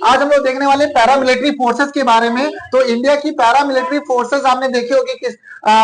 आज हम लोग देखने वाले पैरामिलिट्री फोर्सेस के बारे में। तो इंडिया की पैरामिलिट्री फोर्सेस आपने देखी होगी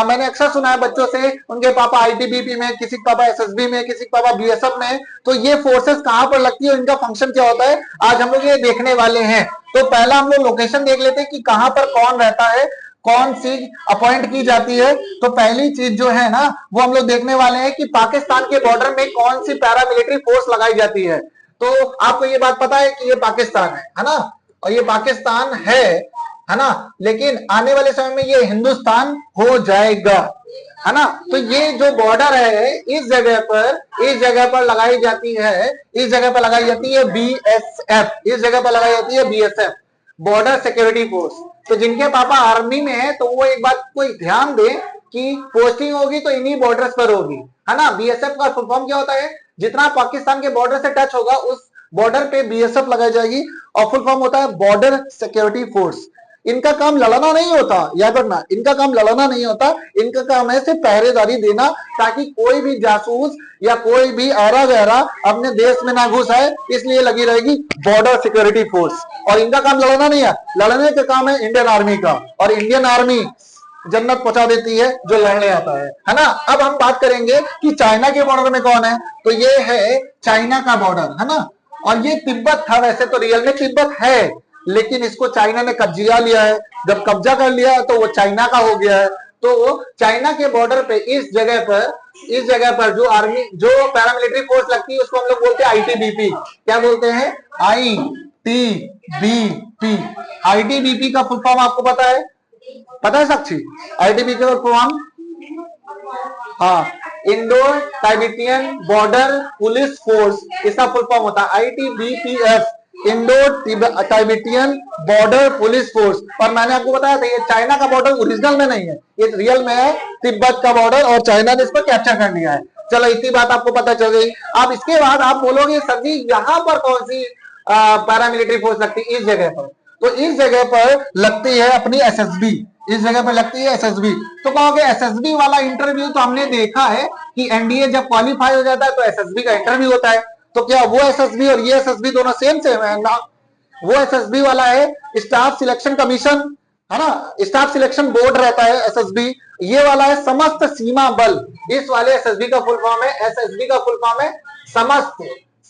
मैंने अक्सर सुना है बच्चों से, उनके पापा आईटीबीपी में, किसी के पापा एसएसबी में, किसी के पापा बीएसएफ में। तो ये फोर्सेस कहां पर लगती है, इनका फंक्शन क्या होता है, आज हम लोग ये देखने वाले हैं। तो पहला हम लोग लोकेशन देख लेते हैं कि कहां पर कौन रहता है, कौन सी अपॉइंट की जाती है। तो पहली चीज जो है ना, वो हम लोग देखने वाले हैं कि पाकिस्तान के बॉर्डर में कौन सी पैरामिलिट्री फोर्स लगाई जाती है। तो आपको ये बात पता है कि ये पाकिस्तान है ना, और ये पाकिस्तान है ना, लेकिन आने वाले समय में ये हिंदुस्तान हो जाएगा, है ना। तो ये जो बॉर्डर है, इस जगह पर लगाई जाती है, इस जगह पर लगाई जाती है बीएसएफ, इस जगह पर लगाई जाती है बीएसएफ, बॉर्डर सिक्योरिटी फोर्स। तो जिनके पापा आर्मी में है तो वो एक बात को ध्यान दें कि पोस्टिंग होगी तो इन्हीं बॉर्डर्स पर होगी, है ना। बीएसएफ का फुल फॉर्म क्या होता है, जितना पाकिस्तान के बॉर्डर से टच होगा उस बॉर्डर पे बीएसएफ लगाई जाएगी, और फुल फॉर्म होता है बॉर्डर सिक्योरिटी फोर्स। इनका काम लड़ना नहीं होता, याद रखना, इनका काम लड़ना नहीं होता, इनका काम है सिर्फ पहरेदारी देना, ताकि कोई भी जासूस या कोई भी आरा गहरा अपने देश में ना घुस आए, इसलिए लगी रहेगी बॉर्डर सिक्योरिटी फोर्स। और इनका काम लड़ना नहीं है, लड़ने का काम है इंडियन आर्मी का, और इंडियन आर्मी जन्नत पहुंचा देती है जो लड़ने आता है ना। अब हम बात करेंगे कि चाइना के बॉर्डर में कौन है, तो ये है चाइना का बॉर्डर, है ना। और ये तिब्बत था, वैसे तो रियल में तिब्बत है, लेकिन इसको चाइना ने कब्जा लिया है। जब कब्जा कर लिया है तो वो चाइना का हो गया है। तो चाइना के बॉर्डर पे इस जगह पर जो आर्मी, जो पैरामिलिट्री फोर्स लगती है, उसको हम लोग बोलते हैं आईटीबीपी। क्या बोलते हैं, आईटीबीपी। आईटीबीपी का फुल फॉर्म आपको पता है, साक्षी, आईटीबीपी का फुल फॉर्म, हाँ, इंडो टाइबेटियन बॉर्डर पुलिस फोर्स, इसका फुल फॉर्म होता है आईटीबीपीएफ, इंडो टाइबेटियन बॉर्डर पुलिस फोर्स। और मैंने आपको बताया था ये चाइना का बॉर्डर ओरिजिनल में नहीं है, ये रियल में है तिब्बत का बॉर्डर, और चाइना ने इसको कैप्चर कर लिया है। चलो इतनी बात आपको पता चल गई। अब इसके बाद आप बोलोगे सर जी यहाँ पर कौन सी पैरामिलिट्री फोर्स लगती है, इस जगह पर। तो इस जगह पर लगती है अपनी एसएसबी, इस जगह पर लगती है एसएसबी। तो कहोगे एसएसबी वाला इंटरव्यू तो हमने देखा है कि एनडीए जब क्वालिफाई हो जाता है तो एसएसबी का इंटरव्यू होता है। तो क्या वो एसएसबी और ये एसएसबी दोनों सेम है ना? वो एसएसबी वाला है स्टाफ सिलेक्शन कमीशन, है ना, स्टाफ सिलेक्शन बोर्ड रहता है एसएसबी। ये वाला है समस्त सीमा बल, इस वाले एसएसबी का फुल फॉर्म है, एसएसबी का फुल फॉर्म है समस्त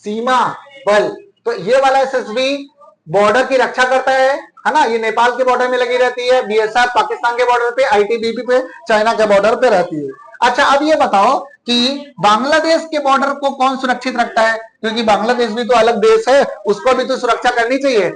सीमा बल। तो ये वाला एसएसबी बॉर्डर की रक्षा करता है ना, ये नेपाल के बॉर्डर में लगी रहती है, बीएसएफ पाकिस्तान के बॉर्डर पे, आईटीबीपी पे चाइना के बॉर्डर पे रहती है। अच्छा, अब ये बताओ कि बांग्लादेश के बॉर्डर को कौन सुरक्षित रखता है, क्योंकि बांग्लादेश भी तो अलग देश है, उसको भी तो सुरक्षा करनी चाहिए।